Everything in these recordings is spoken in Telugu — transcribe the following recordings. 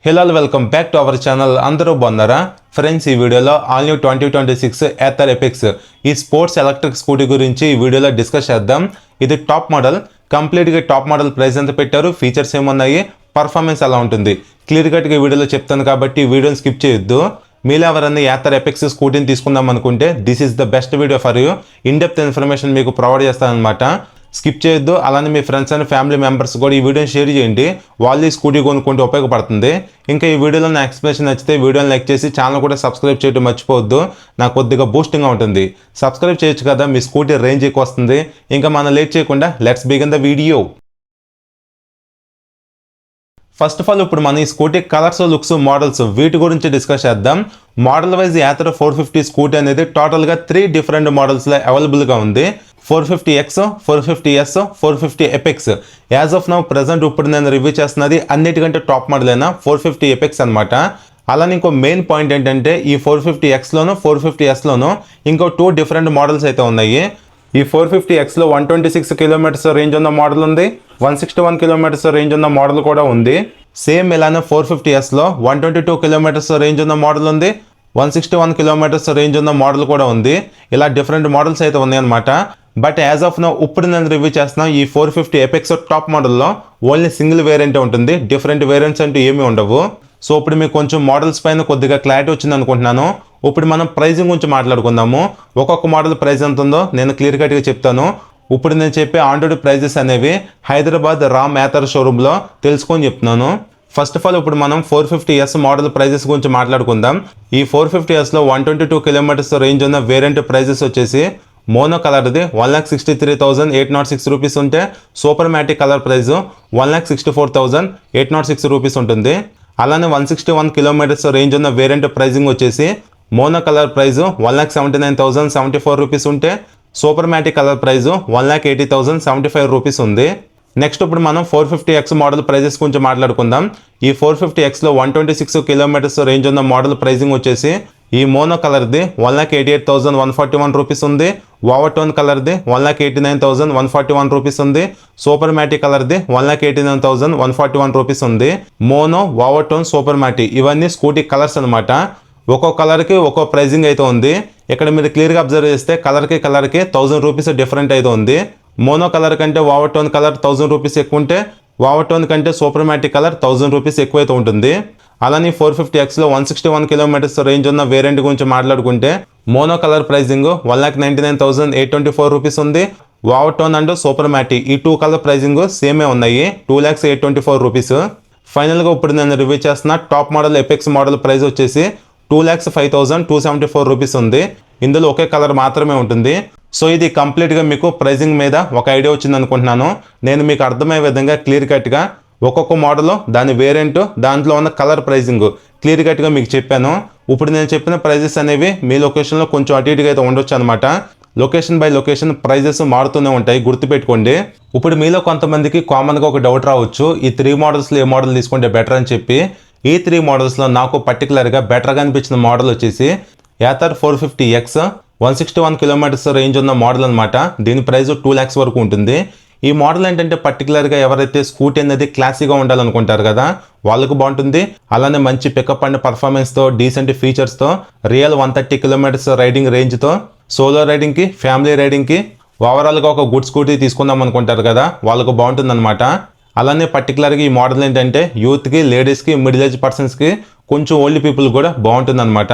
Hello welcome back to our channel. అందరూ బాగున్నారా ఫ్రెండ్స్? ఈ వీడియోలో ఆల్ న్యూ 2026 ఏథర్ ఎపిక్స్ ఈ స్పోర్ట్స్ ఎలక్ట్రిక్ స్కూటీ గురించి ఈ వీడియోలో డిస్కస్ చేద్దాం. ఇది టాప్ మోడల్, కంప్లీట్గా టాప్ మోడల్ ప్రైస్ ఎంత పెట్టారు, ఫీచర్స్ ఏమున్నాయి, పర్ఫార్మెన్స్ ఎలా ఉంటుంది క్లియర్ కట్గా ఈ వీడియోలో చెప్తాను కాబట్టి ఈ వీడియోని స్కిప్ చేయొద్దు. మీలో ఎవరన్నా ఏథర్ ఎపిక్స్ స్కూటీని తీసుకుందాం అనుకుంటే this is the best video for you. In depth information మీకు ప్రొవైడ్ చేస్తానమాట. స్కిప్ చేయొద్దు. అలానే మీ ఫ్రెండ్స్ అండ్ ఫ్యామిలీ మెంబర్స్ కూడా ఈ వీడియోని షేర్ చేయండి, వాళ్ళు ఈ స్కూటీ కొనుక్కుంటే ఉపయోగపడుతుంది. ఇంకా ఈ వీడియోలో నా ఎక్స్ప్లెనేషన్ నచ్చితే వీడియోని లైక్ చేసి ఛానల్ కూడా సబ్స్క్రైబ్ చేయడం మర్చిపోవద్దు, నాకు కొద్దిగా బూస్టింగ్గా ఉంటుంది. సబ్స్క్రైబ్ చేయొచ్చు కదా, మీ స్కూటీ రేంజ్ ఎక్కువ వస్తుంది. ఇంకా మనం లేట్ చేయకుండా let's begin the video. First of all ఇప్పుడు మన ఈ స్కూటీ కలర్స్, లుక్స్, మోడల్స్ వీటి గురించి డిస్కస్ చేద్దాం. మోడల్ వైజ్ ఏథర్ 450 స్కూటీ అనేది టోటల్గా 3 డిఫరెంట్ మోడల్స్లో అవైలబుల్గా ఉంది. 450X, 450S, 450 epics. As of now present ఇప్పుడు నేను రివ్యూ చేస్తున్నది అన్నిటికంటే టాప్ మోడల్ అయినా 450 ఎపిక్స్ అనమాట. అలానే ఇంకో మెయిన్ పాయింట్ ఏంటంటే ఈ 450Xలోను 450Sలోను ఇంకో 2 డిఫరెంట్ మోడల్స్ అయితే ఉన్నాయి. ఈ 450Xలో 126 కిలోమీటర్స్ రేంజ్ ఉన్న మోడల్ ఉంది, 161 కిలోమీటర్స్ రేంజ్ ఉన్న మోడల్ కూడా ఉంది. సేమ్ ఇలానే 450Sలో 122 కిలోమీటర్స్ రేంజ్ ఉన్న మోడల్ ఉంది, 161 కిలోమీటర్స్ రేంజ్ ఉన్న మోడల్ కూడా ఉంది. ఇలా డిఫరెంట్ మోడల్స్ అయితే ఉన్నాయన్నమాట. బట్ యాజ్ ఆఫ్ నో ఇప్పుడు నేను రివ్యూ చేస్తున్నాను ఈ 450 ఎపిక్స్ టాప్ మోడల్లో ఓన్లీ సింగిల్ వేరియంట్ ఉంటుంది, డిఫరెంట్ వేరియంట్స్ అంటూ ఏమీ ఉండవు. సో ఇప్పుడు మీకు కొంచెం మోడల్స్ పైన కొద్దిగా క్లారిటీ వచ్చింది అనుకుంటున్నాను. ఇప్పుడు మనం ప్రైజింగ్ గురించి మాట్లాడుకుందాము. ఒక్కొక్క మోడల్ ప్రైస్ ఎంత ఉందో నేను క్లియర్ కట్గా చెప్తాను. ఇప్పుడు నేను చెప్పే ఆన్-రోడ్ ప్రైజెస్ అనేవి హైదరాబాద్ రామ్ ఏథర్ షోరూంలో తెలుసుకొని చెప్తున్నాను. ఫస్ట్ ఆఫ్ ఆల్ ఇప్పుడు మనం 450S మోడల్ ప్రైజెస్ గురించి మాట్లాడుకుందాం. ఈ 450Sలో 122 కిలోమీటర్స్ రేంజ్ ఉన్న వేరియంట్ ప్రైజెస్ వచ్చేసి మోనో కలర్ది 1,63,806 రూపీస్ ఉంటే సూపర్ మ్యాటిక్ కలర్ ప్రైస్ 1,64,806 రూపీస్ ఉంటుంది. అలానే 161 కిలోమీటర్స్ రేంజ్ ఉన్న వేరియంట్ ప్రైజింగ్ వచ్చేసి మోనో కలర్ ప్రైస్ 1,79,074 రూపీస్ ఉంటే సూపర్ మ్యాటిక్ కలర్ ప్రైస్ 1,80,075 రూపీస్ ఉంది. నెక్స్ట్ ఇప్పుడు మనం 450X మోడల్ ప్రైజెస్ గురించి మాట్లాడుకుందాం. ఈ 450Xలో 126 కిలోమీటర్స్ రేంజ్ ఉన్న మోడల్ ప్రైజింగ్ వచ్చేసి ఈ మోనో కలర్ది 1,88,141 రూపీస్ ఉంది, ఓవర్ టోన్ కలర్ది 1,89,141 రూపీస్ ఉంది, సూపర్ మ్యాటిక్ కలర్ది 1,89,141 రూపీస్ ఉంది. మోనో, ఓవర్ టోన్, సూపర్ మ్యాటిక్ ఇవన్నీ స్కూటీ కలర్స్ అనమాట. ఒక్కో కలర్కి ఒక్కో ప్రైజింగ్ అయితే ఉంది. ఇక్కడ మీరు క్లియర్గా అబ్జర్వ్ చేస్తే కలర్కి 1,000 రూపీస్ డిఫరెంట్ అయితే ఉంది. మోనో కలర్ కంటే ఓవర్ టోన్ కలర్ 1,000 రూపీస్ ఎక్కువ ఉంటే ఓవర్ టోన్ కంటే సూపర్ మ్యాటిక్ కలర్ 1,000 రూపీస్ ఎక్కువైతే ఉంటుంది. అలానే 450Xలో 161 కిలోమీటర్స్ రేంజ్ ఉన్న వేరియంట్ గురించి మాట్లాడుకుంటే మోనో కలర్ ప్రైజింగ్ 1,99,824 రూపీస్ ఉంది. ఓవర్ టోన్ అండ్ సూపర్ మ్యాటిక్ ఈ 2 కలర్ ప్రైజింగ్ సేమే ఉన్నాయి, 2,08,24 రూపీస్. ఫైనల్గా ఇప్పుడు నేను రివ్యూ చేస్తున్న top model epics model price వచ్చేసి 2,05,274 రూపీస్ ఉంది. ఇందులో ఒకే కలర్ మాత్రమే ఉంటుంది. సో ఇది కంప్లీట్గా మీకు ప్రైజింగ్ మీద ఒక ఐడియా వచ్చింది అనుకుంటున్నాను. నేను మీకు అర్థమయ్యే విధంగా క్లియర్ కట్గా ఒక్కొక్క మోడల్ దాని వేరియంట్ దాంట్లో ఉన్న కలర్ ప్రైజింగ్ క్లియర్ కట్గా మీకు చెప్పాను. ఇప్పుడు నేను చెప్పిన ప్రైజెస్ అనేవి మీ లొకేషన్లో కొంచెం అటు ఇటుగా అయితే ఉండొచ్చు అనమాట. లొకేషన్ బై లొకేషన్ ప్రైజెస్ మారుతూనే ఉంటాయి, గుర్తుపెట్టుకోండి. ఇప్పుడు మీలో కొంతమందికి కామన్గా ఒక డౌట్ రావచ్చు, ఈ 3 మోడల్స్లో ఏ మోడల్ తీసుకుంటే బెటర్ అని చెప్పి. ఈ 3 మోడల్స్లో నాకు పర్టికులర్గా బెటర్గా అనిపించిన మోడల్ వచ్చేసి ఏథర్ 450X 161 కిలోమీటర్స్ రేంజ్ ఉన్న మోడల్ అనమాట. దీని ప్రైస్ 2 lakhs వరకు ఉంటుంది. ఈ మోడల్ ఏంటంటే పర్టికులర్గా ఎవరైతే స్కూటీ అనేది క్లాసీగా ఉండాలనుకుంటారు కదా వాళ్ళకు బాగుంటుంది. అలానే మంచి పికప్ అండ్ పర్ఫార్మెన్స్తో, డీసెంట్ ఫీచర్స్తో, రియల్ 130 కిలోమీటర్స్ రైడింగ్ రేంజ్తో, సోలో రైడింగ్కి, ఫ్యామిలీ రైడింగ్కి, ఓవరాల్గా ఒక గుడ్ స్కూటీ తీసుకుందాం అనుకుంటారు కదా వాళ్ళకు బాగుంటుంది అనమాట. అలానే పర్టికులర్గా ఈ మోడల్ ఏంటంటే యూత్కి, లేడీస్కి, మిడిల్ ఏజ్ పర్సన్స్కి, కొంచెం ఓల్డ్ పీపుల్ కూడా బాగుంటుంది అనమాట.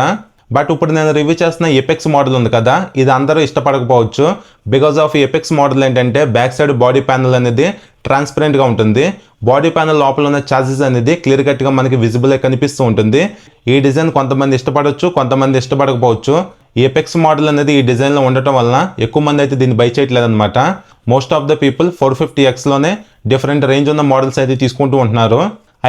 బట్ ఇప్పుడు నేను రివ్యూ చేస్తున్న ఎపిక్స్ మోడల్ ఉంది కదా ఇది అందరూ ఇష్టపడకపోవచ్చు. బికాజ్ ఆఫ్ ఎపిక్స్ మోడల్ ఏంటంటే బ్యాక్ సైడ్ బాడీ ప్యానల్ అనేది ట్రాన్స్పరెంట్గా ఉంటుంది. బాడీ ప్యానల్ లోపల ఉన్న ఛాసెస్ అనేది క్లియర్ కట్గా మనకి విజిబుల్ కనిపిస్తూ ఉంటుంది. ఈ డిజైన్ కొంతమంది ఇష్టపడవచ్చు, కొంతమంది ఇష్టపడకపోవచ్చు. ఈ ఎపిక్స్ మోడల్ అనేది ఈ డిజైన్లో ఉండటం వలన ఎక్కువ మంది అయితే దీన్ని బై చేయట్లేదు అనమాట. మోస్ట్ ఆఫ్ ద పీపుల్ 450Xలోనే డిఫరెంట్ రేంజ్ ఉన్న మోడల్స్ అయితే తీసుకుంటూ ఉంటున్నారు.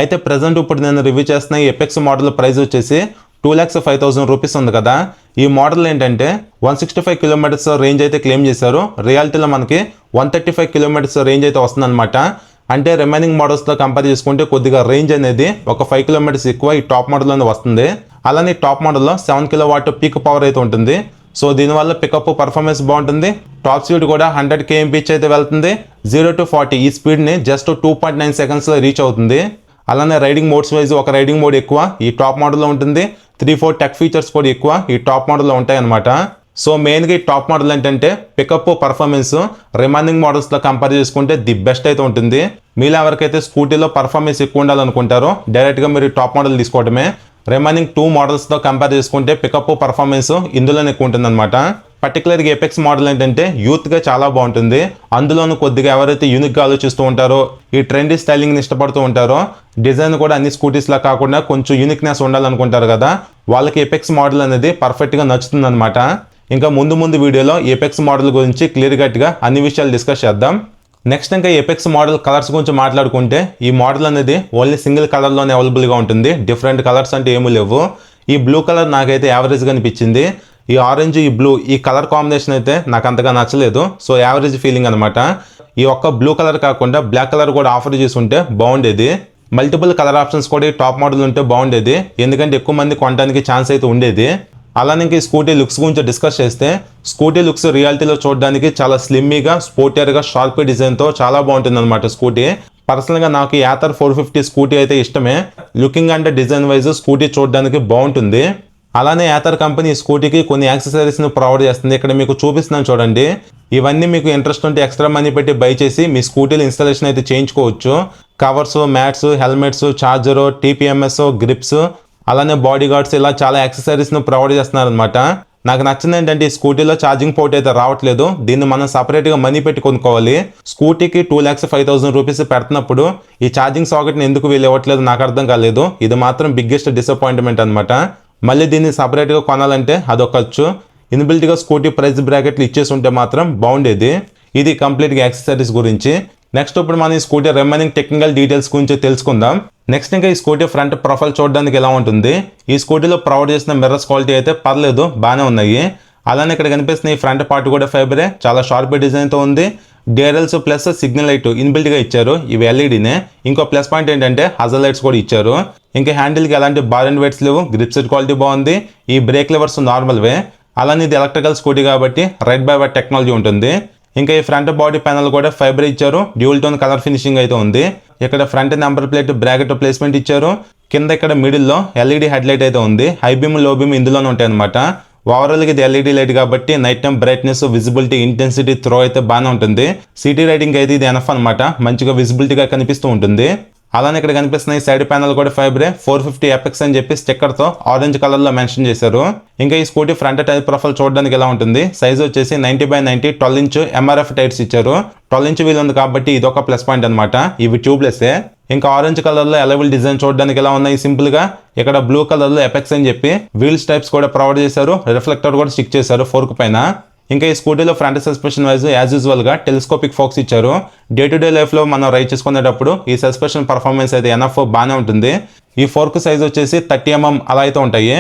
అయితే ప్రజెంట్ ఇప్పుడు నేను రివ్యూ చేస్తున్న ఈ ఎపిక్స్ మోడల్ ప్రైస్ వచ్చేసి 2,05,000 రూపీస్ ఉంది కదా. ఈ మోడల్ ఏంటంటే 165 కిలోమీటర్స్ రేంజ్ అయితే క్లెయిమ్ చేశారు. రియాలిటీలో మనకి 135 కిలోమీటర్స్ రేంజ్ అయితే వస్తుందన్నమాట. అంటే రిమైనింగ్ మోడల్స్తో కంపేర్ చేసుకుంటే కొద్దిగా రేంజ్ అనేది ఒక 5 కిలోమీటర్స్ ఎక్కువ ఈ టాప్ మోడల్లోనే వస్తుంది. అలానే టాప్ మోడల్లో 7 kW పీక్ పవర్ అయితే ఉంటుంది. సో దీనివల్ల పికప్ పర్ఫార్మెన్స్ బాగుంటుంది. టాప్ స్పీడ్ కూడా 100 kmph అయితే వెళ్తుంది. 0 to 40 ఈ స్పీడ్ని జస్ట్ 2.9 సెకండ్స్లో రీచ్ అవుతుంది. అలానే రైడింగ్ మోడ్స్ వైజ్ ఒక రైడింగ్ మోడ్ ఎక్కువ ఈ టాప్ మోడల్లో ఉంటుంది, 3-4 టెక్ ఫీచర్స్ కూడా ఎక్కువ ఈ టాప్ మోడల్లో ఉంటాయి అన్నమాట. సో మెయిన్గా ఈ టాప్ మోడల్ ఏంటంటే పికప్ పర్ఫార్మెన్స్ రిమైనింగ్ మోడల్స్తో కంపేర్ చేసుకుంటే ది బెస్ట్ అయితే ఉంటుంది. మీలో ఎవరికైతే స్కూటీలో పర్ఫార్మెన్స్ ఎక్కువ ఉండాలనుకుంటారో డైరెక్ట్గా మీరు టాప్ మోడల్ తీసుకోవడమే. రిమైనింగ్ 2 మోడల్స్తో కంపేర్ చేసుకుంటే పికప్ పర్ఫార్మెన్స్ ఇందులోనే ఎక్కువ ఉంటుంది అనమాట. పర్టికులర్గా ఎపెక్స్ మోడల్ ఏంటంటే యూత్గా చాలా బాగుంటుంది. అందులోనూ కొద్దిగా ఎవరైతే యూనిక్గా ఆలోచిస్తూ ఉంటారో ఈ ట్రెండీ స్టైలింగ్ని ఇష్టపడుతూ ఉంటారో డిజైన్ కూడా అన్ని స్కూటీస్లా కాకుండా కొంచెం యూనిక్నెస్ ఉండాలనుకుంటారు కదా, వాళ్ళకి ఎపెక్స్ మోడల్ అనేది పర్ఫెక్ట్గా నచ్చుతుంది అనమాట. ఇంకా ముందు వీడియోలో ఎపెక్స్ మోడల్ గురించి క్లియర్ కట్గా అన్ని విషయాలు డిస్కస్ చేద్దాం. నెక్స్ట్ ఇంకా ఎపెక్స్ మోడల్ కలర్స్ గురించి మాట్లాడుకుంటే ఈ మోడల్ అనేది ఓన్లీ సింగిల్ కలర్లోనే అవైలబుల్గా ఉంటుంది. డిఫరెంట్ కలర్స్ అంటే ఏమీ లేవు. ఈ బ్లూ కలర్ నాకైతే యావరేజ్గా అనిపించింది. ఈ ఆరెంజ్ ఈ బ్లూ ఈ కలర్ కాంబినేషన్ అయితే నాకు అంతగా నచ్చలేదు. సో యావరేజ్ ఫీలింగ్ అనమాట. ఈ ఒక్క బ్లూ కలర్ కాకుండా బ్లాక్ కలర్ కూడా ఆఫర్ చేసి ఉంటే బాగుండేది. మల్టిపుల్ కలర్ ఆప్షన్స్ కూడా ఈ టాప్ మోడల్ ఉంటే బాగుండేది, ఎందుకంటే ఎక్కువ మంది కొనడానికి ఛాన్స్ అయితే ఉండేది. అలానే ఈ స్కూటీ లుక్స్ గురించి డిస్కస్ చేస్తే స్కూటీ లుక్స్ రియాలిటీలో చూడడానికి చాలా స్లిమ్మీగా స్పోర్టియర్గా షార్ప్ డిజైన్తో చాలా బాగుంటుంది అనమాట స్కూటీ. పర్సనల్గా నాకు ఈ యాథర్ 450 స్కూటీ అయితే ఇష్టమే. లుకింగ్ అంటే డిజైన్ వైజ్ స్కూటీ చూడడానికి బాగుంటుంది. అలానే యాథర్ కంపెనీ ఈ స్కూటీకి కొన్ని యాక్సెసరీస్ని ప్రొవైడ్ చేస్తుంది. ఇక్కడ మీకు చూపిస్తున్నాను చూడండి. ఇవన్నీ మీకు ఇంట్రెస్ట్ ఉంటే ఎక్స్ట్రా మనీ పెట్టి బై చేసి మీ స్కూటీలో ఇన్స్టాలేషన్ అయితే చేయించుకోవచ్చు. Covers, mats, helmets, charger, TPMS, grips, అలానే బాడీ గార్డ్స్ ఇలా చాలా యాక్సెసరీస్ను ప్రొవైడ్ చేస్తున్నారు అనమాట. నాకు నచ్చింది ఏంటంటే ఈ స్కూటీలో ఛార్జింగ్ పోర్ట్ అయితే రావట్లేదు. దీన్ని మనం సపరేట్గా మనీ పెట్టి కొనుక్కోవాలి. స్కూటీకి 2,05,000 రూపీస్ పెడుతున్నప్పుడు ఈ ఛార్జింగ్ సాకెట్ని ఎందుకు వీళ్ళు ఇవ్వట్లేదు నాకు అర్థం కాలేదు. ఇది మాత్రం బిగ్గెస్ట్ డిసప్పాయింట్మెంట్ అనమాట. మళ్ళీ దీన్ని సపరేట్గా కొనాలంటే అదొక ఖర్చు. ఇన్బిల్ట్గా స్కూటీ ప్రైస్ బ్రాకెట్లు ఇచ్చేసి ఉంటే మాత్రం బాగుండేది. ఇది కంప్లీట్గా యాక్సెసరీస్ గురించి. నెక్స్ట్ ఇప్పుడు మనం ఈ స్కూటీ రిమైనింగ్ టెక్నికల్ డీటెయిల్స్ గురించి తెలుసుకుందాం. నెక్స్ట్ ఇంకా ఈ స్కూటీ ఫ్రంట్ ప్రొఫైల్ చూడడానికి ఎలా ఉంటుంది. ఈ స్కూటీలో ప్రొవైడ్ చేసిన మిర్రర్స్ క్వాలిటీ అయితే పర్లేదు, బాగానే ఉన్నాయి. అలానే ఇక్కడ కనిపిస్తున్న ఈ ఫ్రంట్ పార్ట్ కూడా ఫైబరే, చాలా షార్ప్ డిజైన్తో ఉంది. డిఆర్ఎల్స్ ప్లస్ సిగ్నల్ లైట్ ఇన్బిల్ట్గా ఇచ్చారు, ఇవి ఎల్ఈడీనే. ఇంకో ప్లస్ పాయింట్ ఏంటంటే హజల్ లైట్స్ కూడా ఇచ్చారు. ఇంకా హ్యాండిల్కి ఎలాంటి బార్ అండ్ వెయిట్స్ లేవు, గ్రిప్ సెట్ క్వాలిటీ బాగుంది. ఈ బ్రేక్ లెవర్స్ నార్మల్వే. అలానే ఇది ఎలక్ట్రికల్ స్కూటీ కాబట్టి రైడ్ బై వైర్ టెక్నాలజీ ఉంటుంది. ఇంకా ఈ ఫ్రంట్ బాడీ ప్యానల్ కూడా ఫైబర్ ఇచ్చారు, డ్యూల్ టోన్ కలర్ ఫినిషింగ్ అయితే ఉంది. ఇక్కడ front number plate bracket placement ఇచ్చారు. కింద ఇక్కడ మిడిల్లో ఎల్ఈడి హెడ్ లైట్ అయితే ఉంది. హై బీమ్ లో బీమ్ ఇందులోనే ఉంటాయి అనమాట. ఓవరాల్గా ఇది ఎల్ఈడి లైట్ కాబట్టి night time brightness, visibility, intensity, throw అయితే బాగానే ఉంటుంది. సిటీ రైడింగ్ అయితే ఇది ఎనఫ్ అనమాట, మంచిగా విజిబిలిటీగా కనిపిస్తూ ఉంటుంది. అలానే ఇక్కడ కనిపిస్తున్న ఈ సైడ్ ప్యానల్ కూడా ఫైబరే, 450 ఎపెక్స్ అని చెప్పి స్టిక్కర్తో ఆరెంజ్ కలర్లో మెన్షన్ చేశారు. ఇంకా ఈ స్కూటీ ఫ్రంట్ టైర్ ప్రొఫైల్ చూడడానికి ఎలా ఉంటుంది. సైజ్ వచ్చేసి 90x90 12 ఇంచ్ ఎంఆర్ఎఫ్ టైర్స్ ఇచ్చారు. 12 ఇంచ్ వీల్ ఉంది కాబట్టి ఇది ఒక ప్లస్ పాయింట్ అనమాట. ఇవి ట్యూబ్లెస్సే. ఇంకా ఆరెంజ్ కలర్లో ఎలవెల్ డిజైన్ చూడడానికి ఎలా ఉన్నాయి సింపుల్గా. ఇక్కడ బ్లూ కలర్లో ఎపెక్స్ అని చెప్పి వీల్స్ టైప్స్ కూడా ప్రొవైడ్ చేశారు. రిఫ్లెక్టర్ కూడా స్టిక్ చేశారు ఫోర్క్ పైన. ఇంకా ఈ స్కూటీలో ఫ్రంట్ సస్పెన్షన్ వైజ్ యాజ్ యూజువల్గా టెలిస్కోపిక్ ఫోక్స్ ఇచ్చారు. డే టు డే లైఫ్లో మనం రైడ్ చేసుకునేటప్పుడు ఈ సస్పెన్షన్ పర్ఫార్మెన్స్ అయితే ఎనఫ్ బాగానే ఉంటుంది. ఈ ఫోర్క్ సైజ్ వచ్చేసి 30 mm అలా అయితే ఉంటాయి.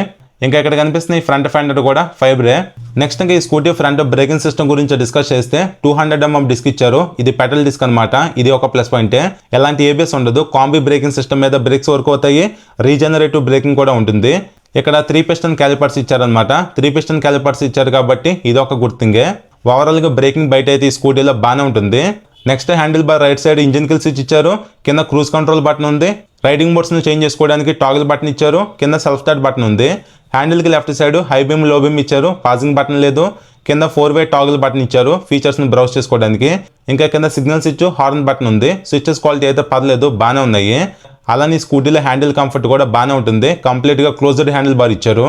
ఇంకా ఇక్కడ కనిపిస్తున్న ఈ ఫ్రంట్ ఫెండర్ కూడా ఫైబరే. నెక్స్ట్ ఇంకా ఈ స్కూటీ ఫ్రంట్ బ్రేకింగ్ సిస్టమ్ గురించి డిస్కస్ చేస్తే 200 mm డిస్క్ ఇచ్చారు. ఇది పెడల్ డిస్క్ అనమాట. ఇది ఒక ప్లస్ పాయింటే. ఎలాంటి ఏబిఎస్ ఉండదు. కాంబీ బ్రేకింగ్ సిస్టమ్ మీద బ్రేక్స్ వర్క్ అవుతాయి. రీజనరేటివ్ బ్రేకింగ్ కూడా ఉంటుంది. ఇక్కడ 3 piston క్యాలిపర్స్ ఇచ్చారనమాట. 3 piston క్యాలిపర్స్ ఇచ్చారు కాబట్టి ఇది ఒక గుడ్ థింగే. ఓవరాల్గా బ్రేకింగ్ బయట అయితే ఈ స్కూటీలో బాగానే ఉంటుంది. Next handle bar right side engine kill switch ఇచ్చారు. కింద క్రూజ్ కంట్రోల్ బటన్ ఉంది. రైడింగ్ మోడ్స్ని చేంజ్ చేసుకోవడానికి టాగిల్ బటన్ ఇచ్చారు. కింద సెల్ఫ్ స్టార్ట్ బటన్ ఉంది. హ్యాండిల్కి left side high beam low beam ఇచ్చారు. పాజింగ్ బటన్ లేదు. కింద 4-way టాగిల్ బటన్ ఇచ్చారు ఫీచర్స్ని బ్రౌజ్ చేసుకోవడానికి. ఇంకా కింద సిగ్నల్ స్విచ్, హార్న్ బటన్ ఉంది. స్విచెస్ క్వాలిటీ అయితే పర్లేదు, బాగానే ఉన్నాయి. అలానే ఈ స్కూటీలో హ్యాండిల్ కంఫర్ట్ కూడా బాగానే ఉంటుంది. కంప్లీట్గా క్లోజ్డ్ హ్యాండిల్ బార్ ఇచ్చారు.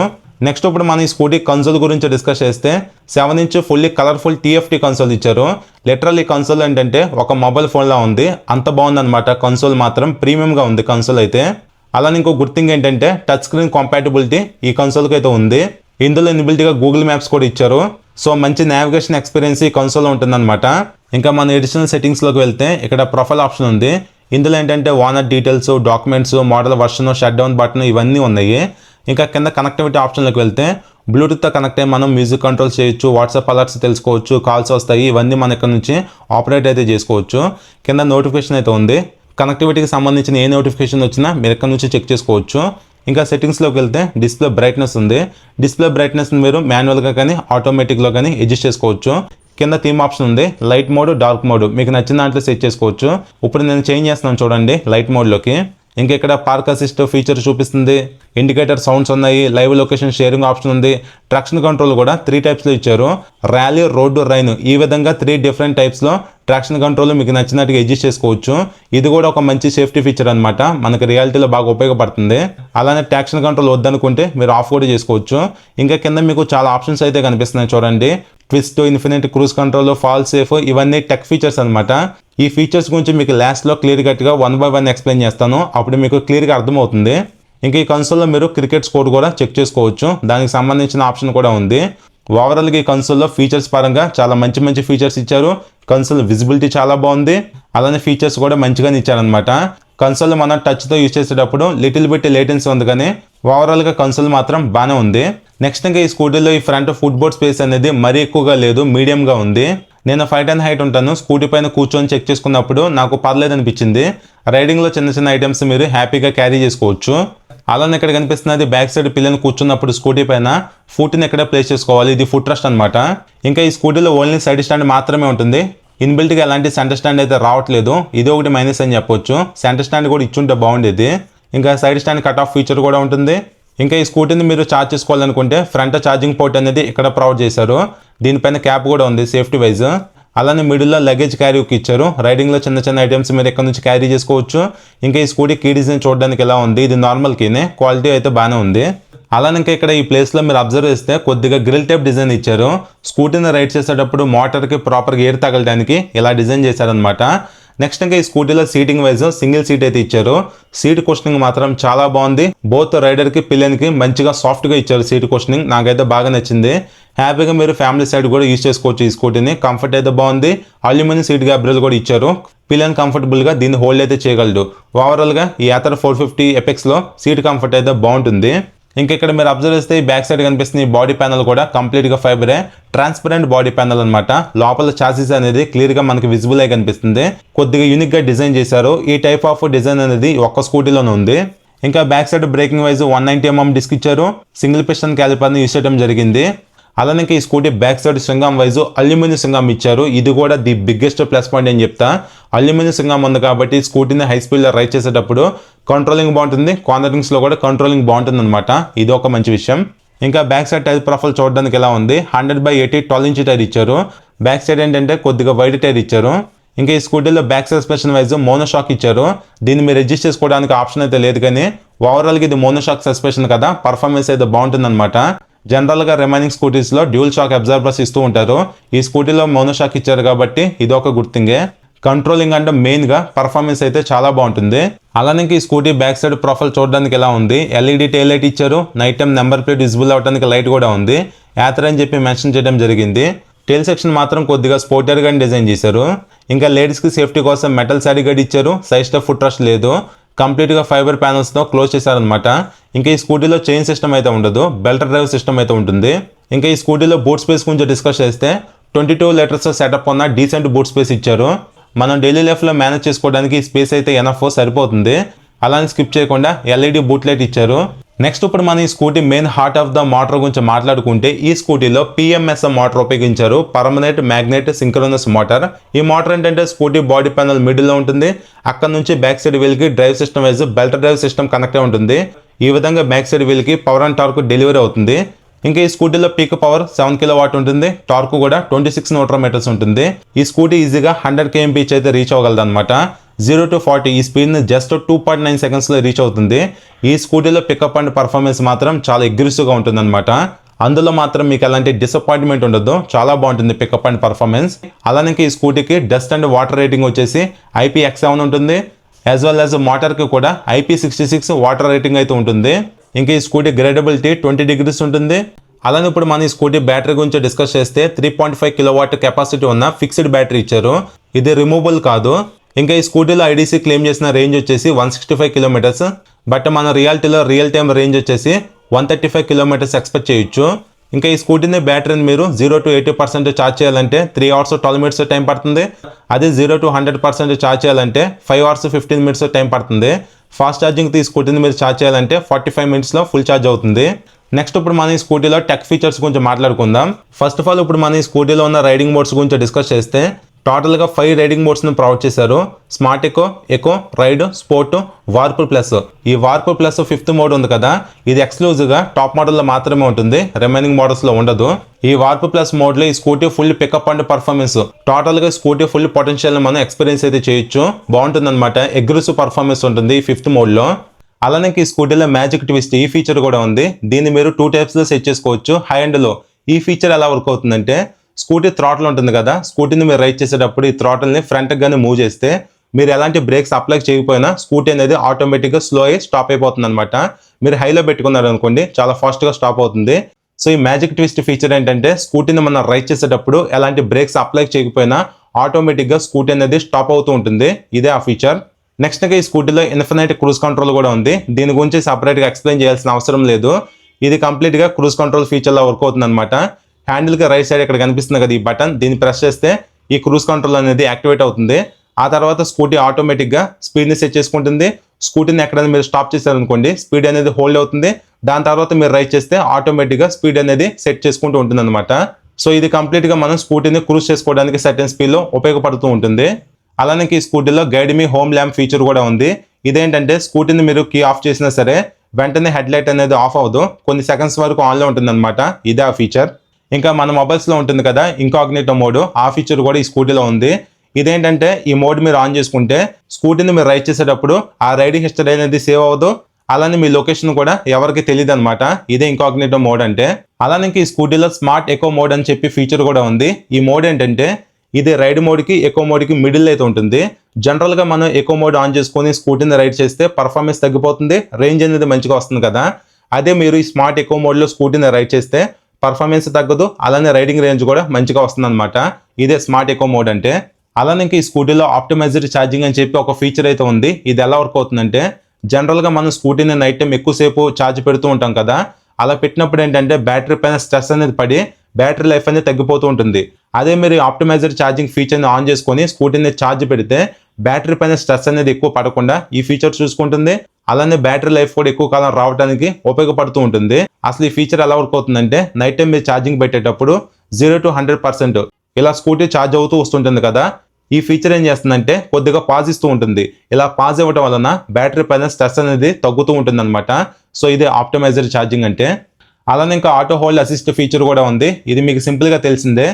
నెక్స్ట్ ఇప్పుడు మనం ఈ స్కూటీ కన్సోల్ గురించి డిస్కస్ చేస్తే 7 inch fully colourful TFT console ఇచ్చారు. లిటరల్లీ కన్సోల్ ఏంటంటే ఒక మొబైల్ ఫోన్లా ఉంది, అంత బాగుందన్నమాట. కన్సోల్ మాత్రం ప్రీమియంగా ఉంది కన్సోల్ అయితే. అలానే ఇంకో గుడ్ థింగ్ ఏంటంటే టచ్ స్క్రీన్ కంపాటబిలిటీ ఈ కన్సోల్కి అయితే ఉంది. ఇందులో ఇన్బిల్ట్గా గూగుల్ మ్యాప్స్ కూడా ఇచ్చారు. సో మంచి నావిగేషన్ ఎక్స్పీరియన్స్ ఈ కన్సోల్లో ఉంటుందన్నమాట. ఇంకా మన ఎడిషనల్ సెట్టింగ్స్లోకి వెళ్తే ఇక్కడ ప్రొఫైల్ ఆప్షన్ ఉంది. ఇందులో ఏంటంటే owner details, documents, model version, shut down button ఇవన్నీ ఉన్నాయి. ఇంకా కింద కనెక్టివిటీ ఆప్షన్లోకి వెళ్తే బ్లూటూత్తో కనెక్ట్ అయ్యి మనం మ్యూజిక్ కంట్రోల్ చేయొచ్చు, వాట్సాప్ అలర్ట్స్ తెలుసుకోవచ్చు, కాల్స్ వస్తాయి. ఇవన్నీ మన ఇక్కడ నుంచి ఆపరేట్ అయితే చేసుకోవచ్చు. కింద నోటిఫికేషన్ అయితే ఉంది. కనెక్టివిటీకి సంబంధించిన ఏ నోటిఫికేషన్ వచ్చినా మీరు ఇక్కడ నుంచి చెక్ చేసుకోవచ్చు. ఇంకా సెట్టింగ్స్లోకి వెళ్తే డిస్ప్లే బ్రైట్నెస్ ఉంది. డిస్ప్లే బ్రైట్నెస్ని మీరు మాన్యువల్గా కానీ ఆటోమేటిక్లో కానీ అడ్జస్ట్ చేసుకోవచ్చు. కింద థీమ్ ఆప్షన్ ఉంది. లైట్ మోడ్, డార్క్ మోడ్ మీకు నచ్చిన దాంట్లో సెట్ చేసుకోవచ్చు. ఇప్పుడు నేను చేంజ్ చేస్తున్నాను చూడండి లైట్ మోడ్లోకి. ఇంకా ఇక్కడ పార్క్ అసిస్ట్ ఫీచర్ చూపిస్తుంది, ఇండికేటర్ సౌండ్స్ ఉన్నాయి, లైవ్ లొకేషన్ షేరింగ్ ఆప్షన్ ఉంది, ట్రాక్షన్ కంట్రోల్ కూడా 3 టైప్స్లో ఇచ్చారు, ర్యాలీ, రోడ్డు, రైన్, ఈ విధంగా 3 డిఫరెంట్ టైప్స్లో ట్రాక్షన్ కంట్రోల్ మీకు నచ్చినట్టుగా అడ్జస్ట్ చేసుకోవచ్చు. ఇది కూడా ఒక మంచి సేఫ్టీ ఫీచర్ అనమాట, మనకి రియాలిటీలో బాగా ఉపయోగపడుతుంది. అలానే ట్రాక్షన్ కంట్రోల్ వద్దనుకుంటే మీరు ఆఫ్ కూడా చేసుకోవచ్చు. ఇంకా కింద మీకు చాలా ఆప్షన్స్ అయితే కనిపిస్తున్నాయి చూడండి, twist, infinite, cruise control, fall safe, ఇవన్నీ టెక్ ఫీచర్స్ అనమాట. ఈ ఫీచర్స్ గురించి మీకు లాస్ట్లో క్లియర్ కట్గా 1 by 1 ఎక్స్ప్లెయిన్ చేస్తాను, అప్పుడు మీకు క్లియర్గా అర్థమవుతుంది. ఇంకా ఈ కన్సోల్లో మీరు క్రికెట్ స్కోర్ కూడా చెక్ చేసుకోవచ్చు, దానికి సంబంధించిన ఆప్షన్ కూడా ఉంది. ఓవరాల్గా ఈ కన్సోల్లో ఫీచర్స్ పరంగా చాలా మంచి ఫీచర్స్ ఇచ్చారు. కన్సోల్ విజిబిలిటీ చాలా బాగుంది, అలానే ఫీచర్స్ కూడా మంచిగానే ఇచ్చారనమాట. కన్సోల్ మనం టచ్తో యూజ్ చేసేటప్పుడు లిటిల్ బిట్ లేటెన్సీ ఉంది, కానీ ఓవరాల్గా కన్సోల్ మాత్రం బాగానే ఉంది. నెక్స్ట్ ఇంకా ఈ స్కూటీలో ఈ ఫ్రంట్ ఫుట్బోర్డ్ స్పేస్ అనేది మరీ ఎక్కువగా లేదు, మీడియంగా ఉంది. నేను 5'10" హైట్ ఉంటాను, స్కూటీ పైన కూర్చొని చెక్ చేసుకున్నప్పుడు నాకు పర్లేదు అనిపించింది. రైడింగ్లో చిన్న ఐటమ్స్ మీరు హ్యాపీగా క్యారీ చేసుకోవచ్చు. అలానే ఇక్కడ కనిపిస్తున్నది బ్యాక్ సైడ్ పిల్లలు కూర్చున్నప్పుడు స్కూటీ పైన ఫుట్ని ఎక్కడ ప్లేస్ చేసుకోవాలి, ఇది ఫుట్ రెస్ట్ అనమాట. ఇంకా ఈ స్కూటీలో ఓన్లీ సైడ్ స్టాండ్ మాత్రమే ఉంటుంది, ఇన్బిల్ట్గా ఎలాంటి సెంటర్ స్టాండ్ అయితే రావట్లేదు, ఇది ఒకటి మైనస్ అని చెప్పొచ్చు. సెంటర్ స్టాండ్ కూడా ఇచ్చుంటే బాగుండేది. ఇంకా side stand cut off feature కూడా ఉంటుంది. ఇంకా ఈ స్కూటీని మీరు ఛార్జ్ చేసుకోవాలనుకుంటే ఫ్రంట్ ఛార్జింగ్ పోర్ట్ అనేది ఇక్కడ ప్రొవైడ్ చేశారు, దీనిపైన క్యాప్ కూడా ఉంది సేఫ్టీ వైజ్. అలానే మిడిల్లో లగేజ్ క్యారీకి ఇచ్చారు, రైడింగ్లో చిన్న ఐటమ్స్ మీరు ఎక్కడ నుంచి క్యారీ చేసుకోవచ్చు. ఇంకా ఈ స్కూటీ కీ డిజైన్ చూడడానికి ఎలా ఉంది, ఇది నార్మల్ కీనే, క్వాలిటీ అయితే బాగానే ఉంది. అలానే ఇంకా ఇక్కడ ఈ ప్లేస్లో మీరు అబ్జర్వ్ చేస్తే కొద్దిగా గ్రిల్ టైప్ డిజైన్ ఇచ్చారు, స్కూటీని రైడ్ చేసేటప్పుడు మోటార్కి ప్రాపర్గా ఎయిర్ తగలడానికి ఇలా డిజైన్ చేశారనమాట. నెక్స్ట్ ఇంకా ఈ స్కూటీలో సీటింగ్ వైజ్ సింగిల్ సీట్ అయితే ఇచ్చారు, సీట్ కుషనింగ్ మాత్రం చాలా బాగుంది. బోత్ రైడర్కి పిల్లలకి మంచిగా సాఫ్ట్గా ఇచ్చారు సీట్ కుషనింగ్, నాకైతే బాగా నచ్చింది. హ్యాపీగా మీరు ఫ్యామిలీ సైడ్ కూడా యూజ్ చేసుకోవచ్చు ఈ స్కూటీని, కంఫర్ట్ అయితే బాగుంది. అల్యూమినియం సీట్ గ్యాబ్రిల్ కూడా ఇచ్చారు, పిల్లలు కంఫర్టబుల్గా దీన్ని హోల్డ్ అయితే చేయగలడు. ఓవరాల్గా ఈ యాత్ర 450 ఎపెక్స్లో సీట్ కంఫర్ట్ అయితే బాగుంటుంది. ఇంకా ఇక్కడ మీరు అబ్జర్వ్ చేస్తే ఈ బ్యాక్ సైడ్ కనిపిస్తున్న ఈ బాడీ ప్యానల్ కూడా కంప్లీట్గా ఫైబరే, ట్రాన్స్పరెంట్ బాడీ ప్యానల్ అనమాట. లోపల చాసిస్ అనేది క్లియర్గా మనకి విజిబుల్ అయి కనిపిస్తుంది, కొద్దిగా యూనిక్గా డిజైన్ చేశారు. ఈ టైప్ ఆఫ్ డిజైన్ అనేది ఒక్క స్కూటీలోనే ఉంది. ఇంకా back side braking wise 190mm disc ఇచ్చారు, సింగిల్ పిస్టన్ క్యాలిపర్ని యూజ్ చేయడం జరిగింది. అలానే ఈ scooty back side swingarm wise aluminium swingarm ఇచ్చారు, ఇది కూడా ది బిగ్గెస్ట్ ప్లస్ పాయింట్ అని చెప్తా. అల్యూమినియం సింగం ఉంది కాబట్టి స్కూటీని హై స్పీడ్లో రైడ్ చేసేటప్పుడు కంట్రోలింగ్ బాగుంటుంది, కార్నరింగ్స్లో కూడా కంట్రోలింగ్ బాగుంటుంది అనమాట, ఇది ఒక మంచి విషయం. ఇంకా బ్యాక్ సైడ్ టైర్ ప్రొఫైల్ చూడడానికి ఎలా ఉంది, 100/80 12" టైర్ ఇచ్చారు. బ్యాక్ సైడ్ ఏంటంటే కొద్దిగా వైడ్ టైర్ ఇచ్చారు. ఇంకా ఈ స్కూటీలో బ్యాక్ సస్పెన్షన్ వైజ్ మోనోషాక్ ఇచ్చారు, దీన్ని మీరు అడ్జస్ట్ చేసుకోవడానికి ఆప్షన్ అయితే లేదు, కానీ ఓవరాల్గా ఇది మోనోషాక్ సస్పెన్షన్ కదా, పర్ఫార్మెన్స్ అయితే బాగుంటుంది అనమాట. జనరల్గా రిమైనింగ్ స్కూటీస్లో డ్యూల్ షాక్ అబ్జర్వర్స్ ఇస్తూ ఉంటారు, ఈ స్కూటీలో మోనోషాక్ ఇచ్చారు కాబట్టి ఇది ఒక గుర్తింగే. కంట్రోలింగ్ అంటే మెయిన్గా పర్ఫార్మెన్స్ అయితే చాలా బాగుంటుంది. అలానే ఈ స్కూటీ బ్యాక్ సైడ్ ప్రొఫైల్ చూడడానికి ఎలా ఉంది, ఎల్ఈడి టైల్ లైట్ ఇచ్చారు, night time number plate visible అవడానికి లైట్ కూడా ఉంది, యాత్ర అని చెప్పి మెన్షన్ చేయడం జరిగింది. టైల్ సెక్షన్ మాత్రం కొద్దిగా స్పోర్టర్గా డిజైన్ చేశారు. ఇంకా లేడీస్కి సేఫ్టీ కోసం మెటల్ సారీ గడ్ ఇచ్చారు, సైడ్ స్టెప్ ఫుట్ రెస్ట్ లేదు, కంప్లీట్గా ఫైబర్ ప్యానల్స్తో క్లోజ్ చేశారనమాట. ఇంకా ఈ స్కూటీలో చైన్ సిస్టమ్ అయితే ఉండదు, బెల్ట్ డ్రైవ్ సిస్టమ్ అయితే ఉంటుంది. ఇంకా ఈ స్కూటీలో బూట్ స్పేస్ గురించి డిస్కస్ చేస్తే 22 లీటర్స్ సెటప్ ఉన్న డీసెంట్ బూట్ స్పేస్ ఇచ్చారు, మనం డైలీ లైఫ్లో మేనేజ్ చేసుకోవడానికి ఈ స్పేస్ అయితే ఎనఫ్ సరిపోతుంది. అలానే స్కిప్ చేయకుండా ఎల్ఈడి బూట్ లైట్ ఇచ్చారు. నెక్స్ట్ ఇప్పుడు మనం ఈ scooty main heart of the motor గురించి మాట్లాడుకుంటే ఈ స్కూటీలో PMS మోటార్ ఉపయోగించారు, పర్మనెంట్ మ్యాగ్నెట్ సింక్రోనస్ మోటార్. ఈ మోటార్ ఏంటంటే స్కూటీ బాడీ ప్యానల్ మిడిల్లో ఉంటుంది, అక్కడ నుంచి బ్యాక్ సైడ్ వీల్కి drive system wise belt drive system connect అయి ఉంటుంది. ఈ విధంగా బ్యాక్ సైడ్ వీల్కి పవర్ అండ్ టార్క్ డెలివరీ అవుతుంది. ఇంకా ఈ స్కూటీలో పీక్ పవర్ 7 kW ఉంటుంది, టార్క్ కూడా 26 Nm ఉంటుంది. ఈ స్కూటీ ఈజీగా 100 kmph అయితే రీచ్ అవ్వగలదు అనమాట. 0 to 40 ఈ స్పీడ్ని జస్ట్ 2.9 సెకండ్స్లో రీచ్ అవుతుంది. ఈ స్కూటీలో పికప్ అండ్ పర్ఫార్మెన్స్ మాత్రం చాలా అగ్రెసివ్గా ఉంటుంది అనమాట, అందులో మాత్రం మీకు ఎలాంటి డిసప్పాయింట్మెంట్ ఉండదు, చాలా బాగుంటుంది పికప్ అండ్ పర్ఫార్మెన్స్. అలానే ఈ స్కూటీకి డస్ట్ అండ్ వాటర్ రేటింగ్ వచ్చేసి IP-X7 ఉంటుంది, యాజ్ వెల్ యాజ్ మోటార్కి కూడా IP-66 వాటర్ రేటింగ్ అయితే ఉంటుంది. ఇంకా ఈ స్కూటీ గ్రేడబిలిటీ 20 degrees ఉంటుంది. అలానే ఇప్పుడు మన ఈ స్కూటీ బ్యాటరీ గురించి డిస్కస్ చేస్తే 3.5 kW కెపాసిటీ ఉన్న ఫిక్స్డ్ బ్యాటరీ ఇచ్చారు, ఇది రిమూవబుల్ కాదు. ఇంకా ఈ స్కూటీలో IDC క్లెయిమ్ చేసిన రేంజ్ వచ్చేసి 165 km, బట్ మన రియాలిటీలో రియల్ టైమ్ రేంజ్ వచ్చేసి 135 km ఎక్స్పెక్ట్ చేయొచ్చు. ఇంకా ఈ స్కూటీని బ్యాటరీని మీరు 0 to 80% ఛార్జ్ చేయాలంటే 3 hours 12 minutes టైం పడుతుంది, అదే 0 to 100% ఛార్జ్ చేయాలంటే 5 hours 15 minutes టైం పడుతుంది. ఫాస్ట్ ఛార్జింగ్ ఈ స్కూటీని మీరు ఛార్జ్ చేయాలంటే 45 minutesలో ఫుల్ ఛార్జ్ అవుతుంది. నెక్స్ట్ ఇప్పుడు మన ఈ స్కూటీలో టెక్ ఫీచర్స్ గురించి మాట్లాడుకుందాం. ఫస్ట్ ఆఫ్ ఆల్ ఇప్పుడు మన ఈ స్కూటీలో ఉన్న రైడింగ్ మోడ్స్ గురించి డిస్కస్ చేస్తే టోటల్గా 5 రైడింగ్ మోడ్స్ని ప్రొవైడ్ చేశారు. Smart eco, eco, ride, sport, warp plus. ఈ వార్ప్ ప్లస్ 5th మోడ్ ఉంది కదా, ఇది ఎక్స్క్లూజివ్గా టాప్ మోడల్లో మాత్రమే ఉంటుంది, రిమైనింగ్ మోడల్స్లో ఉండదు. ఈ వార్ప్ ప్లస్ మోడ్లో ఈ scooty full pickup and performance, టోటల్గా స్కూటీ ఫుల్ పొటెన్షియల్ని మనం ఎక్స్పీరియన్స్ అయితే చేయొచ్చు. బాగుంటుంది అనమాట. అగ్రెసివ్ పర్ఫార్మెన్స్ ఉంటుంది ఈ 5th మోడ్లో. అలానే ఈ స్కూటీలో మ్యాజిక్ ట్విస్ట్ ఈ ఫీచర్ కూడా ఉంది. దీన్ని మీరు 2 టైప్స్లో సెట్ చేసుకోవచ్చు, హై అండ్ లో. ఈ ఫీచర్ ఎలా వర్క్ అవుతుందంటే, స్కూటీ థ్రాటిల్ ఉంటుంది కదా, స్కూటీని మీరు రైడ్ చేసేటప్పుడు ఈ థ్రాటిల్ని ఫ్రంట్కి కానీ మూవ్ చేస్తే మీరు ఎలాంటి బ్రేక్స్ అప్లై చేయకపోయినా స్కూటీ అనేది ఆటోమేటిక్గా స్లో అయ్యి స్టాప్ అయిపోతుంది అనమాట. మీరు హైలో పెట్టుకున్నారు అనుకోండి, చాలా ఫాస్ట్గా స్టాప్ అవుతుంది. సో ఈ మ్యాజిక్ ట్విస్ట్ ఫీచర్ ఏంటంటే, స్కూటీని మనం రైడ్ చేసేటప్పుడు ఎలాంటి బ్రేక్స్ అప్లై చేయకపోయినా ఆటోమేటిక్గా స్కూటీ అనేది స్టాప్ అవుతూ ఉంటుంది. ఇదే ఆ ఫీచర్. నెక్స్ట్ ఈ స్కూటీలో ఇన్ఫినైట్ క్రూజ్ కంట్రోల్ కూడా ఉంది. దీని గురించి సపరేట్గా ఎక్స్ప్లెయిన్ చేయాల్సిన అవసరం లేదు. ఇది కంప్లీట్గా క్రూజ్ కంట్రోల్ ఫీచర్లో వర్క్ అవుతుంది అనమాట. హ్యాండిల్కి రైట్ సైడ్ ఇక్కడ కనిపిస్తుంది కదా ఈ బటన్, దీన్ని ప్రెస్ చేస్తే ఈ క్రూజ్ కంట్రోల్ అనేది యాక్టివేట్ అవుతుంది. ఆ తర్వాత స్కూటీ ఆటోమేటిక్గా స్పీడ్ని సెట్ చేసుకుంటుంది. స్కూటీని ఎక్కడైనా మీరు స్టాప్ చేశారనుకోండి, స్పీడ్ అనేది హోల్డ్ అవుతుంది. దాని తర్వాత మీరు రైడ్ చేస్తే ఆటోమేటిక్గా స్పీడ్ అనేది సెట్ చేసుకుంటూ ఉంటుంది అనమాట. సో ఇది కంప్లీట్గా మనం స్కూటీని క్రూజ్ చేసుకోవడానికి సర్టెన్ స్పీడ్లో ఉపయోగపడుతూ ఉంటుంది. అలానే ఈ స్కూటీలో గైడ్ మీ హోమ్ ల్యాంప్ ఫీచర్ కూడా ఉంది. ఇదేంటంటే స్కూటీని మీరు కీ ఆఫ్ చేసినా సరే వెంటనే హెడ్ లైట్ అనేది ఆఫ్ అవ్వదు, కొన్ని సెకండ్స్ వరకు ఆన్లో ఉంటుంది అనమాట. ఇదే ఆ ఫీచర్. ఇంకా మన మొబైల్స్లో ఉంటుంది కదా ఇంకాగ్నిటో మోడ్, ఆ ఫీచర్ కూడా ఈ స్కూటీలో ఉంది. ఇదేంటంటే ఈ మోడ్ మీరు ఆన్ చేసుకుంటే స్కూటీని మీరు రైడ్ చేసేటప్పుడు ఆ రైడింగ్ హిస్టరీ అనేది సేవ్ అవ్వదు. అలానే మీ లొకేషన్ కూడా ఎవరికి తెలియదు అనమాట. ఇదే ఇంకాగ్నిటో మోడ్ అంటే. అలానే ఈ స్కూటీలో స్మార్ట్ ఎకో మోడ్ అని చెప్పి ఫీచర్ కూడా ఉంది. ఈ మోడ్ ఏంటంటే ఇది రైడ్ మోడ్కి ఎకో మోడ్కి మిడిల్ అయితే ఉంటుంది. జనరల్గా మనం ఎకో మోడ్ ఆన్ చేసుకొని స్కూటీని రైడ్ చేస్తే పర్ఫార్మెన్స్ తగ్గిపోతుంది, రేంజ్ అనేది మంచిగా వస్తుంది కదా. అదే మీరు ఈ స్మార్ట్ ఎకో మోడ్లో స్కూటీని రైడ్ చేస్తే పర్ఫార్మెన్స్ తగ్గదు, అలానే రైడింగ్ రేంజ్ కూడా మంచిగా వస్తుంది అనమాట. ఇదే స్మార్ట్ ఎకో మోడ్ అంటే. అలానే ఈ స్కూటీలో ఆప్టిమైజ్డ్ ఛార్జింగ్ అని చెప్పి ఒక ఫీచర్ అయితే ఉంది. ఇది ఎలా వర్క్ అవుతుందంటే, జనరల్గా మనం స్కూటీని నైట్ టైం ఎక్కువసేపు ఛార్జ్ పెడుతూ ఉంటాం కదా, అలా పెట్టినప్పుడు ఏంటంటే బ్యాటరీ పైన స్ట్రెస్ అనేది పడి బ్యాటరీ లైఫ్ అనేది తగ్గిపోతూ ఉంటుంది. అదే మీరు ఆప్టిమైజ్డ్ ఛార్జింగ్ ఫీచర్ని ఆన్ చేసుకొని స్కూటీని ఛార్జ్ పెడితే బ్యాటరీ పైన స్ట్రెస్ అనేది ఎక్కువ పడకుండా ఈ ఫీచర్ చూసుకుంటుంది. అలానే బ్యాటరీ లైఫ్ కూడా ఎక్కువ కాలం రావడానికి ఉపయోగపడుతూ ఉంటుంది. అసలు ఈ ఫీచర్ ఎలా వర్క్ అవుతుందంటే, నైట్ టైం మీరు ఛార్జింగ్ పెట్టేటప్పుడు 0 to 100% ఇలా స్కూటీ ఛార్జ్ అవుతూ వస్తుంటుంది కదా, ఈ ఫీచర్ ఏం చేస్తుందంటే కొద్దిగా పాజ్ ఇస్తూ ఉంటుంది. ఇలా పాజ్ ఇవ్వడం వలన బ్యాటరీ పైన స్ట్రెస్ అనేది తగ్గుతూ ఉంటుంది అనమాట. సో ఇదే ఆప్టిమైజ్డ్ ఛార్జింగ్ అంటే. అలానే ఇంకా ఆటో హోల్డ్ అసిస్ట్ ఫీచర్ కూడా ఉంది. ఇది మీకు సింపుల్గా తెలిసిందే.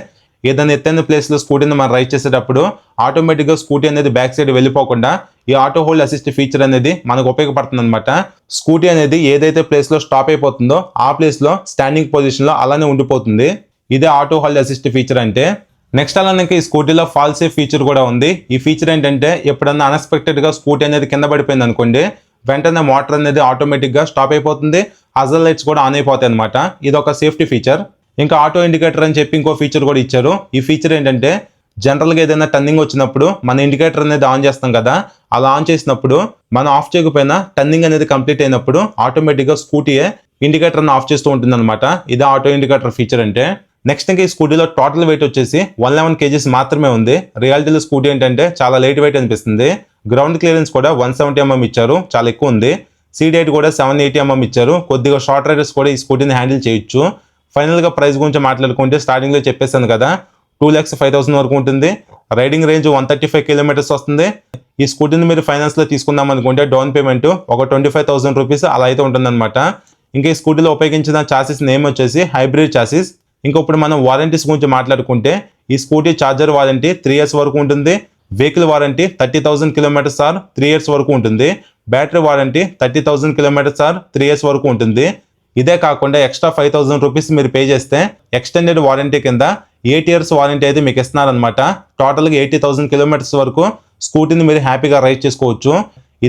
ఏదైనా ఎత్తైన ప్లేస్లో స్కూటీని మనం రైడ్ చేసేటప్పుడు ఆటోమేటిక్గా స్కూటీ అనేది బ్యాక్ సైడ్ వెళ్ళిపోకుండా ఈ ఆటో హోల్డ్ అసిస్ట్ ఫీచర్ అనేది మనకు ఉపయోగపడుతుంది అనమాట. స్కూటీ అనేది ఏదైతే ప్లేస్లో స్టాప్ అయిపోతుందో ఆ ప్లేస్లో స్టాండింగ్ పొజిషన్లో అలానే ఉండిపోతుంది. ఇదే ఆటో హోల్డ్ అసిస్ట్ ఫీచర్ అంటే. నెక్స్ట్ అలానే ఈ స్కూటీలో ఫాల్ సేఫ్ ఫీచర్ కూడా ఉంది. ఈ ఫీచర్ ఏంటంటే ఎప్పుడన్నా అన్ఎక్స్పెక్టెడ్గా స్కూటీ అనేది కింద పడిపోయింది అనుకోండి, వెంటనే మోటార్ అనేది ఆటోమేటిక్గా స్టాప్ అయిపోతుంది, హజార్డ్ లైట్స్ కూడా ఆన్ అయిపోతాయి అనమాట. ఇది ఒక సేఫ్టీ ఫీచర్. ఇంకా ఆటో ఇండికేటర్ అని చెప్పి ఇంకో ఫీచర్ కూడా ఇచ్చారు. ఈ ఫీచర్ ఏంటంటే జనరల్గా ఏదైనా టర్నింగ్ వచ్చినప్పుడు మన ఇండికేటర్ అనేది ఆన్ చేస్తాం కదా, అలా ఆన్ చేసినప్పుడు మనం ఆఫ్ చేయకపోయినా టర్నింగ్ అనేది కంప్లీట్ అయినప్పుడు ఆటోమేటిక్గా స్కూటీయే ఇండికేటర్ని ఆఫ్ చేస్తూ ఉంటుంది అనమాట. ఇదే ఆటో ఇండికేటర్ ఫీచర్ అంటే. నెక్స్ట్ ఇంకా ఈ స్కూటీలో టోటల్ వెయిట్ వచ్చేసి 111 kgs మాత్రమే ఉంది. రియాలిటీలో స్కూటీ ఏంటంటే చాలా లైట్ వెయిట్ అనిపిస్తుంది. గ్రౌండ్ క్లియరెన్స్ కూడా 170 mm ఇచ్చారు, చాలా ఎక్కువ ఉంది. సీట్ హైట్ కూడా 780 mm ఇచ్చారు. కొద్దిగా షార్ట్ రైడర్స్ కూడా ఈ స్కూటీని హ్యాండిల్ చేయొచ్చు. ఫైనల్గా ప్రైస్ గురించి మాట్లాడుకుంటే స్టార్టింగ్లో చెప్పేశాను కదా, 2,05,000 వరకు ఉంటుంది. రైడింగ్ రేంజ్ 135 km వస్తుంది. ఈ స్కూటీని మీరు ఫైనాన్స్లో తీసుకుందాం అనుకుంటే డౌన్ పేమెంట్ ఒక 25,000 రూపీస్ అలా అయితే ఉంటుందన్నమాట. ఇంకా ఈ స్కూటీలో ఉపయోగించిన చాసిస్ నేమ్ వచ్చేసి హైబ్రిడ్ చాసిస్. ఇంకా ఇప్పుడు మనం వారంటీస్ గురించి మాట్లాడుకుంటే ఈ స్కూటీ ఛార్జర్ వారంటీ 3 years వరకు ఉంటుంది. Vehicle warranty 30,000 kilometers or 3 years వరకు ఉంటుంది. Battery warranty 30,000 kilometers or 3 years వరకు ఉంటుంది. ఇదే కాకుండా ఎక్స్ట్రా 5,000 రూపీస్ మీరు పే చేస్తే ఎక్స్టెండెడ్ వారంటీ కింద 8 years వారంటీ అయితే మీకు ఇస్తున్నారనమాట. టోటల్గా 80,000 kilometers వరకు స్కూటీని మీరు హ్యాపీగా రైడ్ చేసుకోవచ్చు.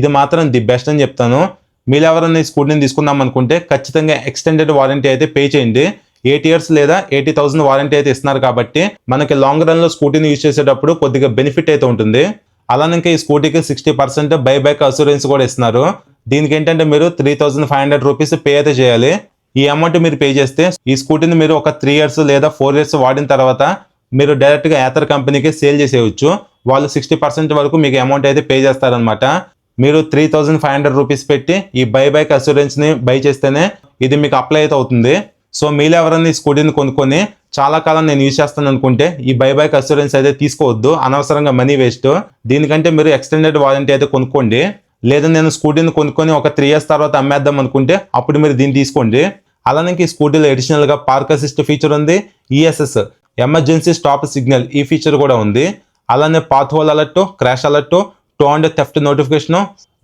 ఇది మాత్రం ది బెస్ట్ అని చెప్తాను. మీరు ఎవరైనా ఈ స్కూటీని తీసుకుందాం అనుకుంటే ఖచ్చితంగా ఎక్స్టెండెడ్ వారంటీ అయితే పే చేయండి. 8 years లేదా 80,000 వారంటీ అయితే ఇస్తున్నారు కాబట్టి మనకి లాంగ్ రన్లో స్కూటీని యూజ్ చేసేటప్పుడు కొద్దిగా బెనిఫిట్ అయితే ఉంటుంది. అలానే ఇంకా ఈ స్కూటీకి 60% బైబ్యాక్ అసూరెన్స్ కూడా ఇస్తున్నారు. దీనికి ఏంటంటే మీరు 3,500 రూపీస్ పే అయితే చేయాలి. ఈ అమౌంట్ మీరు పే చేస్తే ఈ స్కూటీని మీరు ఒక 3 years లేదా 4 years వాడిన తర్వాత మీరు డైరెక్ట్గా యాతర్ కంపెనీకి సేల్ చేసేయచ్చు. వాళ్ళు 60% వరకు మీకు అమౌంట్ అయితే పే చేస్తారనమాట. మీరు 3,500 రూపీస్ పెట్టి ఈ బైబ్యాక్ అసూరెన్స్ని బై చేస్తేనే ఇది మీకు అప్లై అయితే అవుతుంది. సో మీరు ఎవరైనా ఈ స్కూటీని కొనుక్కొని చాలా కాలం నేను యూజ్ చేస్తాను అనుకుంటే ఈ బైబ్యాక్ అస్యూరెన్స్ అయితే తీసుకోవద్దు, అనవసరంగా మనీ వేస్ట్. దీనికంటే మీరు ఎక్స్టెండెడ్ వారంటీ అయితే కొనుక్కోండి. లేదా నేను స్కూటీని కొనుక్కొని ఒక 3 years తర్వాత అమ్మేద్దాం అనుకుంటే అప్పుడు మీరు దీన్ని తీసుకోండి. అలానే ఈ స్కూటీలో అడిషనల్గా పార్క్ అసిస్ట్ ఫీచర్ ఉంది, ఈఎస్ఎస్ ఎమర్జెన్సీ స్టాప్ సిగ్నల్ ఈ ఫీచర్ కూడా ఉంది. అలానే pothole alert, crash alert, tow and theft notification,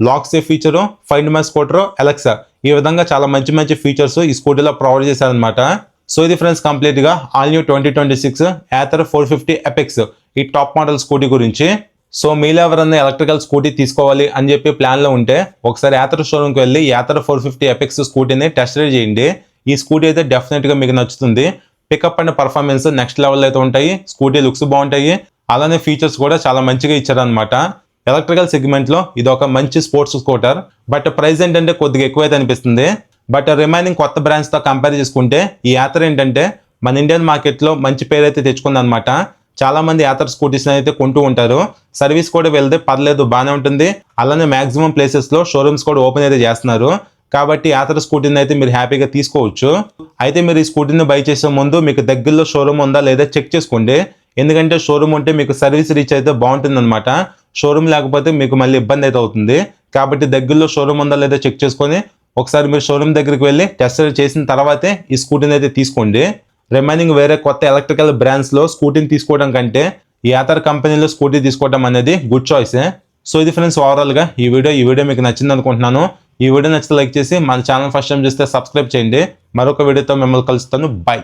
lock safe feature, find my scooter, Alexa, ఈ విధంగా చాలా మంచి మంచి ఫీచర్స్ ఈ స్కూటీలో ప్రొవైడ్ చేశారనమాట. సో ఇది ఫ్రెండ్స్ కంప్లీట్గా ఆల్ న్యూ 2026 Ather 450 ఎపెక్స్ ఈ టాప్ మోడల్ స్కూటీ గురించి. సో మీలో ఎవరన్నా ఎలక్ట్రికల్ స్కూటీ తీసుకోవాలి అని చెప్పి ప్లాన్లో ఉంటే ఒకసారి Ather షోరూమ్కి వెళ్ళి Ather 450 ఎపెక్స్ స్కూటీని టెస్ట్ రైడ్ చేయండి. ఈ స్కూటీ అయితే డెఫినెట్గా మీకు నచ్చుతుంది. Pickup and performance next level అయితే ఉంటాయి, స్కూటీ లుక్స్ బాగుంటాయి, అలానే ఫీచర్స్ కూడా చాలా మంచిగా ఇచ్చారనమాట. ఎలక్ట్రికల్ సెగ్మెంట్లో ఇది ఒక మంచి స్పోర్ట్స్ స్కూటర్. బట్ ప్రైస్ ఏంటంటే కొద్దిగా ఎక్కువైతే అనిపిస్తుంది. బట్ రిమైనింగ్ కొత్త బ్రాండ్స్తో కంపేర్ చేసుకుంటే ఈ Ather ఏంటంటే మన ఇండియన్ మార్కెట్లో మంచి పేరు అయితే తెచ్చుకుందనమాట. చాలా మంది Ather స్కూటీస్ని అయితే కొంటూ ఉంటారు. సర్వీస్ కూడా వెళ్తే పర్లేదు, బాగానే ఉంటుంది. అలానే మాక్సిమం ప్లేసెస్లో షోరూమ్స్ కూడా ఓపెన్ అయితే చేస్తున్నారు. కాబట్టి Ather స్కూటీని అయితే మీరు హ్యాపీగా తీసుకోవచ్చు. అయితే మీరు ఈ స్కూటీని బై చేసే ముందు మీకు దగ్గరలో షోరూమ్ ఉందా లేదా చెక్ చేసుకోండి. ఎందుకంటే షోరూమ్ ఉంటే మీకు సర్వీస్ రీచ్ అయితే బాగుంటుంది అనమాట. షోరూమ్ లేకపోతే మీకు మళ్ళీ ఇబ్బంది అయితే అవుతుంది. కాబట్టి దగ్గరలో షోరూమ్ ఉందా లేదా చెక్ చేసుకొని ఒకసారి మీరు షోరూమ్ దగ్గరికి వెళ్ళి టెస్ట్ చేసిన తర్వాతే ఈ స్కూటీని అయితే తీసుకోండి. రిమైనింగ్ వేరే కొత్త ఎలక్ట్రికల్ బ్రాండ్స్లో స్కూటీని తీసుకోవడం కంటే ఈ Ather కంపెనీలో స్కూటీ తీసుకోవడం అనేది గుడ్ చాయిసే. సో ఇది ఫ్రెండ్స్ ఓవరాల్గా ఈ వీడియో మీకు నచ్చింది అనుకుంటున్నాను. ఈ వీడియో నచ్చితే లైక్ చేసి మన ఛానల్ ఫస్ట్ టైం చూస్తే సబ్స్క్రైబ్ చేయండి. మరొక వీడియోతో మిమ్మల్ని కలుస్తాను. బై.